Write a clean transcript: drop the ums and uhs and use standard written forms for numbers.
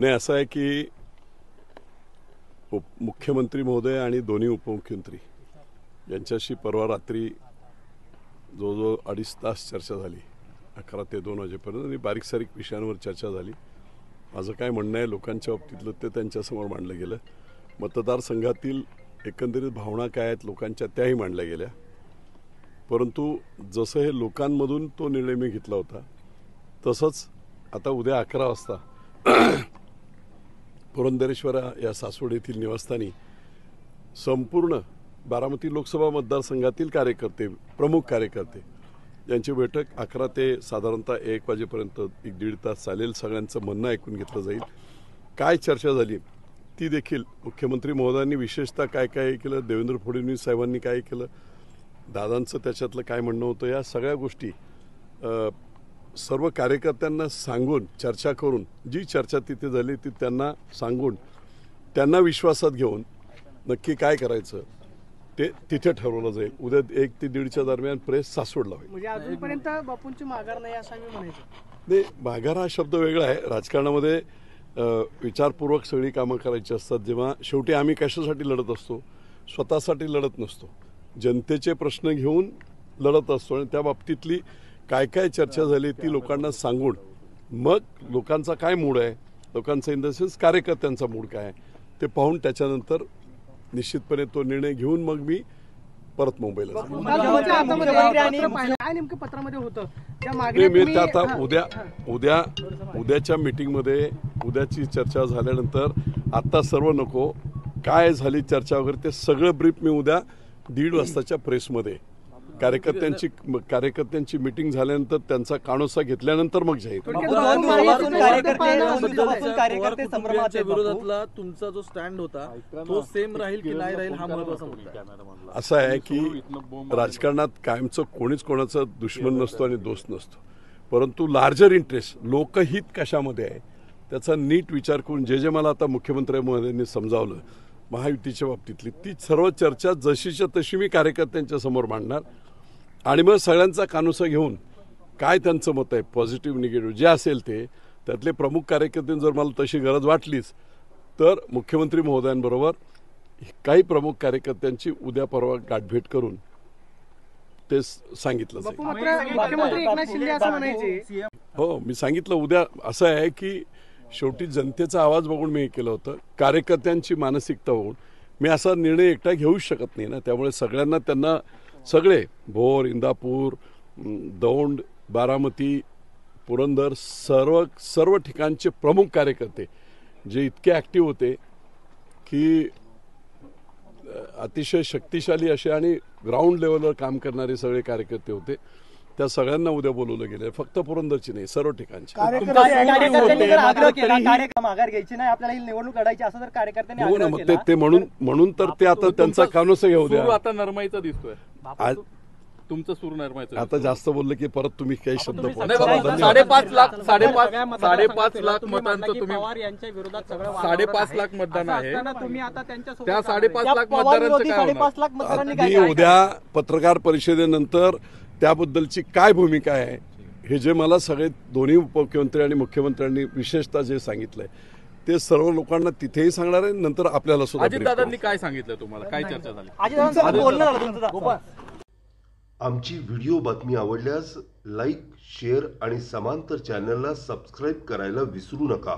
नाही, असं आहे की मुख्यमंत्री महोदय आणि दोन्ही उपमुख्यमंत्री यांच्याशी परवा रात्री जवळजवळ 2.5 तास चर्चा झाली. 11 ते 2 वाजेपर्यंत आणि बारीक सारीक विषयांवर चर्चा झाली. माझं काय म्हणणं आहे लोकांच्या बाबतीतलं ते त्यांच्यासमोर मांडलं गेलं. मतदारसंघातील एकंदरीत भावना काय आहेत लोकांच्या त्याही मांडल्या गेल्या. परंतु जसं हे लोकांमधून तो निर्णय मी घेतला होता तसंच आता उद्या 11 वाजता पुरंदरेश्वर या सासवड येथील निवासस्थानी संपूर्ण बारामती लोकसभा मतदारसंघातील कार्यकर्ते, प्रमुख कार्यकर्ते यांची बैठक 11 ते साधारणतः 1 वाजेपर्यंत 1-1.5 तास चालेल. सगळ्यांचं म्हणणं ऐकून घेतलं जाईल. काय चर्चा झाली ती देखील मुख्यमंत्री महोदयांनी विशेषतः काय काय केलं, देवेंद्र फडणवीस साहेबांनी काय केलं, दादांचं त्याच्यातलं काय म्हणणं होतं, या सगळ्या गोष्टी सर्व कार्यकर्त्यांना सांगून चर्चा करून जी चर्चा तिथे झाली ती त्यांना सांगून त्यांना विश्वासात घेऊन नक्की काय करायचं ते तिथे ठरवलं जाईल. उद्या 1 ते 1:30च्या दरम्यान प्रेस सासवडला होईल. म्हणजे अजूनपर्यंत बापूंची माघार नाही असं मी म्हणायचं. नाही, माघार हा शब्द वेगळा आहे. राजकारणामध्ये विचारपूर्वक सगळी कामं करायची असतात. जेव्हा शेवटी आम्ही कशासाठी लढत असतो, स्वतःसाठी लढत नसतो, जनतेचे प्रश्न घेऊन लढत असतो. आणि त्या बाबतीतली काय काय चर्चा झाली ती लोकांना सांगून मग लोकांचा काय मूड आहे, लोकांचा इन द सेन्स कार्यकर्त्यांचा मूड काय आहे ते पाहून त्याच्यानंतर निश्चितपणे तो निर्णय घेऊन मग मी परत मुंबईला जातो. काय नेमकं पत्रामध्ये होतं मी आता उद्याच्या मीटिंगमध्ये उद्याची चर्चा झाल्यानंतर आता सर्व नको, काय झाली चर्चा वगैरे ते सगळं ब्रीफ मी उद्या 1:30 वाजताच्या प्रेसमध्ये कार्यकर्त्यांची मीटिंग झाल्यानंतर त्यांचा कानोसा घेतल्यानंतर मग जाईल. विरोधातला तुमचा जो स्टँड होता तो सेम राहील की नाही राहील हा महत्त्वाचा मुद्दा आहे. असं आहे की राजकारणात कायमचं कोणीच कोणाचा दुश्मन नसतो आणि दोस्त नसतो, परंतु लार्जर इंटरेस्ट लोकहित कशामध्ये आहे त्याचा नीट विचार करून जे मला आता मुख्यमंत्री महोदयांनी समजावलं महायुतीच्या बाबतीतली ती सर्व चर्चा जशीच्या तशी मी कार्यकर्त्यांच्या समोर मांडणार आणि मग सगळ्यांचा कानोसा घेऊन काय त्यांचं मत आहे पॉझिटिव्ह निगेटिव्ह जे असेल ते त्यातले प्रमुख कार्यकर्ते जर मला तशी गरज वाटलीच तर मुख्यमंत्री महोदयांबरोबर काही प्रमुख कार्यकर्त्यांची उद्या परवा गाठभेट करून ते सांगितलं जाईल. हो, मी सांगितलं उद्या असं आहे की शेवटी जनतेचा आवाज बघून मी हे केलं होतं, कार्यकर्त्यांची मानसिकता बघून. मी असा निर्णय एकटा घेऊच शकत नाही ना, त्यामुळे सगळ्यांना त्यांना सगळे भोर, इंदापूर, दौंड, बारामती, पुरंदर सर्व ठिकाणचे प्रमुख कार्यकर्ते जे इतके ॲक्टिव्ह होते की अतिशय शक्तिशाली असे आणि ग्राउंड लेवलवर काम करणारे सगळे कार्यकर्ते होते, त्या सगळ्यांना उद्या बोलवलं गेलं. फक्त पुरंदरची नाही, सर्व ठिकाणची. निवडणूक लढायची असं जर कार्यकर्त्यांनी हो ना, मग ते म्हणून तर ते आता त्यांचा कानोसा घेऊ द्या. आता नरमाईचा दिसतोय आज तुमचं सूर नरमाईचं. आता जास्त बोललं की परत तुम्ही काही शब्द 5.5 लाख मतांचं तुम्ही 5.5 लाख मतदान आहे त्या 5.5 लाख मतदारांचं मी उद्या पत्रकार परिषदेनंतर त्याबद्दलची काय भूमिका आहे हे जे मला सगळे दोन्ही उपमुख्यमंत्री आणि मुख्यमंत्र्यांनी विशेषतः जे सांगितलंय ते सर्व लोकांना तिथेही सांगणार आहे. नंतर आपल्याला सुद्धा अजितदादांनी काय सांगितलं तुम्हाला, काय चर्चा झाली? आमची व्हिडिओ बातमी आवडल्यास लाईक, शेअर आणि समांतर चॅनलला सबस्क्राईब करायला विसरू नका.